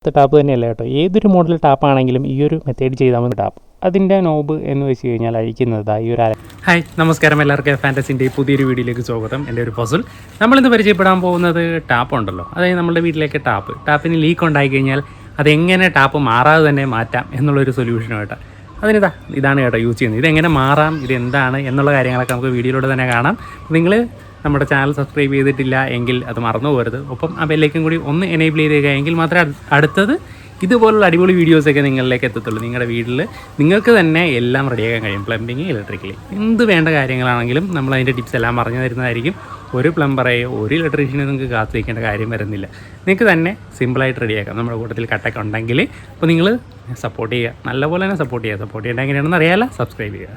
Tap തന്നെയല്ല കേട്ടോ, ഏതൊരു മോഡൽ ടാപ്പാണെങ്കിലും ഈ ഒരു മെത്തേഡ് ചെയ്താൽ മതി. ടാപ്പ് അതിൻ്റെ നോബ് എന്ന് വെച്ച് കഴിഞ്ഞാൽ അഴിക്കുന്നത് ഈ ഒരു ഹായ് നമസ്കാരം, എല്ലാവർക്കും ഫാൻറ്റസിൻ്റെ പുതിയൊരു വീഡിയോയിലേക്ക് സ്വാഗതം. എൻ്റെ ഒരു ഫസൽ. നമ്മളിന്ന് പരിചയപ്പെടാൻ പോകുന്നത് ടാപ്പ് ഉണ്ടല്ലോ, അതായത് നമ്മുടെ വീട്ടിലേക്ക് ടാപ്പിന് ലീക്ക് ഉണ്ടായി കഴിഞ്ഞാൽ അതെങ്ങനെ ടാപ്പ് മാറാതെ തന്നെ മാറ്റാം എന്നുള്ളൊരു സൊല്യൂഷനായിട്ട് ഇതാണ് കേട്ടോ യൂസ് ചെയ്യുന്നത്. ഇതെങ്ങനെ മാറാം, ഇതെന്താണ് എന്നുള്ള കാര്യങ്ങളൊക്കെ നമുക്ക് വീഡിയോയിലൂടെ തന്നെ കാണാം. നിങ്ങൾ നമ്മുടെ ചാനൽ സബ്സ്ക്രൈബ് ചെയ്തിട്ടില്ല എങ്കിൽ അത് മറന്നു പോകരുത്. ഒപ്പം ആ ബെല്ലേക്കും കൂടി ഒന്ന് എനേബിൾ ചെയ്തേക്കുക, എങ്കിൽ മാത്രമേ അടുത്തത് ഇതുപോലുള്ള അടിപൊളി വീഡിയോസൊക്കെ നിങ്ങളിലേക്ക് എത്തത്തുള്ളൂ. നിങ്ങളുടെ വീട്ടിൽ നിങ്ങൾക്ക് തന്നെ എല്ലാം റെഡിയാക്കാൻ കഴിയും. പ്ലംബിങ്, ഇലക്ട്രിക്കലി എന്ത് വേണ്ട കാര്യങ്ങളാണെങ്കിലും നമ്മൾ അതിൻ്റെ ടിപ്സ് എല്ലാം പറഞ്ഞു തരുന്നതായിരിക്കും. ഒരു പ്ലംബറെയോ ഒരു ഇലക്ട്രീഷ്യനെയോ നിങ്ങൾക്ക് കാത്തിരിക്കേണ്ട കാര്യം വരുന്നില്ല. നിങ്ങൾക്ക് തന്നെ സിമ്പിളായിട്ട് റെഡിയാക്കാം. നമ്മുടെ കൂട്ടത്തിൽ കട്ടൊക്കെ ഉണ്ടെങ്കിൽ അപ്പോൾ നിങ്ങൾ സപ്പോർട്ട് ചെയ്യുക, നല്ലപോലെ തന്നെ സപ്പോർട്ട് ചെയ്യേണ്ട എങ്ങനെയാണെന്ന് അറിയാമല്ലോ, സബ്സ്ക്രൈബ് ചെയ്യുക.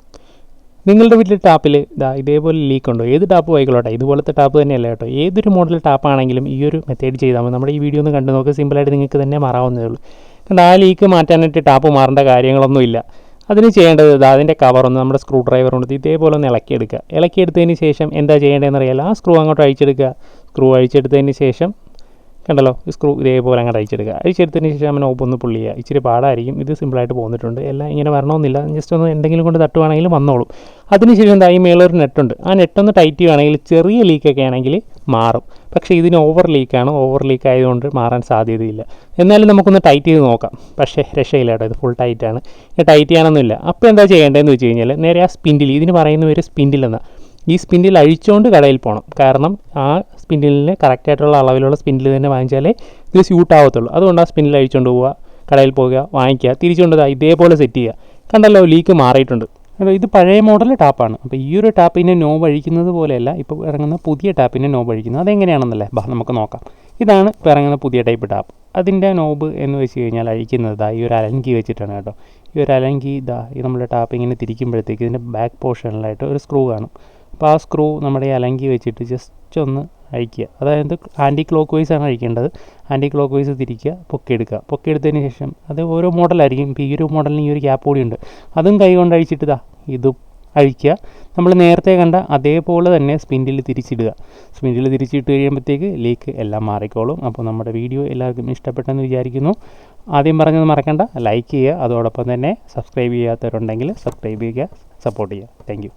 നിങ്ങളുടെ വീട്ടിൽ ടാപ്പിൽ ഇതേപോലെ ലീക്ക് ഉണ്ടോ? ഏത് ടാപ്പ് ആയിക്കോട്ടെ, ഇതുപോലത്തെ ടാപ്പ് തന്നെയല്ല കേട്ടോ, ഏതൊരു മോഡൽ ടാപ്പാണെങ്കിലും ഈ ഒരു മെത്തേഡ് ചെയ്താൽ മതി. നമ്മുടെ ഈ വീഡിയോ ഒന്ന് കണ്ടു നോക്കുക, സിമ്പിളായിട്ട് നിങ്ങൾക്ക് തന്നെ മാറാവുന്നതേ ഉള്ളൂ. ആ ലീക്ക് മാറ്റാനായിട്ട് ടാപ്പ് മാറേണ്ട കാര്യങ്ങളൊന്നുമില്ല. അതിന് ചെയ്യേണ്ടത് അതിൻ്റെ കവറൊന്ന് നമ്മുടെ സ്ക്രൂ ഡ്രൈവർ കൊണ്ട് ഇതേപോലെ ഒന്ന് ഇളക്കിയെടുത്തതിന് ശേഷം എന്താ ചെയ്യേണ്ടതെന്ന് അറിയാലോ, ആ സ്ക്രൂ അങ്ങോട്ട് അഴിച്ചെടുക്കുക. സ്ക്രൂ അഴിച്ചെടുത്തതിന് ശേഷം കണ്ടല്ലോ, ഈ സ്ക്രൂ ഇതേപോലെ അങ്ങോട്ട് അഴിച്ചെടുത്തതിന് ശേഷം നോബൊന്ന് പുള്ളി ചെയ്യുക. ഇച്ചിരി പാടായിരിക്കും, ഇത് സിമ്പിളായിട്ട് പോന്നിട്ടുണ്ട്. എല്ലാം ഇങ്ങനെ വരണമെന്നില്ല, ജസ്റ്റ് ഒന്ന് എന്തെങ്കിലും കൊണ്ട് തട്ടുവാണെങ്കിൽ വന്നോളും. അതിനുശേഷം ഈ മേളൊരു നെട്ടുണ്ട്, ആ നെട്ടൊന്ന് ടൈറ്റ് ചെയ്യുകയാണെങ്കിൽ ചെറിയ ലീക്കൊക്കെ ആണെങ്കിൽ മാറും. പക്ഷേ ഇതിന് ഓവർ ലീക്ക് ആയതുകൊണ്ട് മാറാൻ സാധ്യതയില്ല. എന്നാലും നമുക്കൊന്ന് ടൈറ്റ് ചെയ്ത് നോക്കാം. പക്ഷേ രക്ഷയില്ല കേട്ടോ, ഇത് ഫുൾ ടൈറ്റാണ്. ടൈറ്റ് ചെയ്യാനൊന്നുമില്ല. അപ്പോൾ എന്താ ചെയ്യേണ്ടതെന്ന് വെച്ച് കഴിഞ്ഞാൽ നേരെ ആ സ്പിൻഡിൽ, ഇതിന് പറയുന്ന ഒരു സ്പിൻഡിലെന്നാണ്, ഈ സ്പിൻഡിൽ അഴിച്ചുകൊണ്ട് കടയിൽ പോകണം. കാരണം ആ സ്പിൻഡിലിന് കറക്റ്റായിട്ടുള്ള അളവിലുള്ള സ്പിൻഡിൽ തന്നെ വാങ്ങിച്ചാലേ ഇത് സ്യൂട്ട് ആവത്തുള്ളൂ. അതുകൊണ്ട് ആ സ്പിൻഡിൽ അഴിച്ചുകൊണ്ട് പോവുക, കടയിൽ പോകുക, വാങ്ങിക്കുക, തിരിച്ചുകൊണ്ട് ഇതേപോലെ സെറ്റ് ചെയ്യുക. കണ്ടല്ലോ, ലീക്ക് മാറിയിട്ടുണ്ട്. ഇത് പഴയ മോഡൽ ടാപ്പാണ്. അപ്പോൾ ഈ ഒരു ടാപ്പിൻ്റെ നോബ് അഴിക്കുന്നത് പോലെയല്ല ഇപ്പോൾ ഇറങ്ങുന്ന പുതിയ ടാപ്പിൻ്റെ നോബ് അഴിക്കുന്നത്. അതെങ്ങനെയാണെന്നല്ലേ നമുക്ക് നോക്കാം. ഇതാണ് ഇപ്പോൾ ഇറങ്ങുന്ന പുതിയ ടൈപ്പ് ടാപ്പ്. അതിൻ്റെ നോബ് എന്ന് വെച്ച് കഴിഞ്ഞാൽ അഴിക്കുന്നത് ഈ ഒരു അലൻ കീ വെച്ചിട്ടാണ് കേട്ടോ. ഈ ഒരു അലൻ കീ ഈ നമ്മുടെ ടാപ്പ് ഇങ്ങനെ തിരിക്കുമ്പോഴത്തേക്ക് ഇതിൻ്റെ ബാക്ക് പോർഷനിലായിട്ട് ഒരു സ്ക്രൂ കാണും. അപ്പോൾ ആ സ്ക്രൂ നമ്മുടെ ഈ അലങ്കി വെച്ചിട്ട് ജസ്റ്റ് ഒന്ന് അഴിക്കുക. അതായത് ആൻറ്റി ക്ലോക്ക് വൈസാണ് അഴിക്കേണ്ടത്. ആൻറ്റി ക്ലോക്ക് വൈസ് തിരിക്കുക, പൊക്കിയെടുത്തതിന് ശേഷം അത് ഓരോ മോഡലായിരിക്കും. ഇപ്പോൾ ഈ ഒരു മോഡലിന് ഈ ഒരു ക്യാപ്പ് കൂടിയുണ്ട്, അതും കൈ കൊണ്ട് അഴിച്ചിട്ട് ഇതും അഴിക്കുക. നമ്മൾ നേരത്തെ കണ്ട അതേപോലെ തന്നെ സ്പിൻഡിൽ തിരിച്ചിടുക. സ്പിൻഡിൽ തിരിച്ചിട്ട് കഴിയുമ്പോഴത്തേക്ക് ലീക്ക് എല്ലാം മാറിക്കോളും. അപ്പോൾ നമ്മുടെ വീഡിയോ എല്ലാവർക്കും ഇഷ്ടപ്പെട്ടെന്ന് വിചാരിക്കുന്നു. ആദ്യം പറഞ്ഞത് മറക്കണ്ട, ലൈക്ക് ചെയ്യുക. അതോടൊപ്പം തന്നെ സബ്സ്ക്രൈബ് ചെയ്യാത്തവരുണ്ടെങ്കിൽ സബ്സ്ക്രൈബ് ചെയ്യുക, സപ്പോർട്ട് ചെയ്യുക. താങ്ക്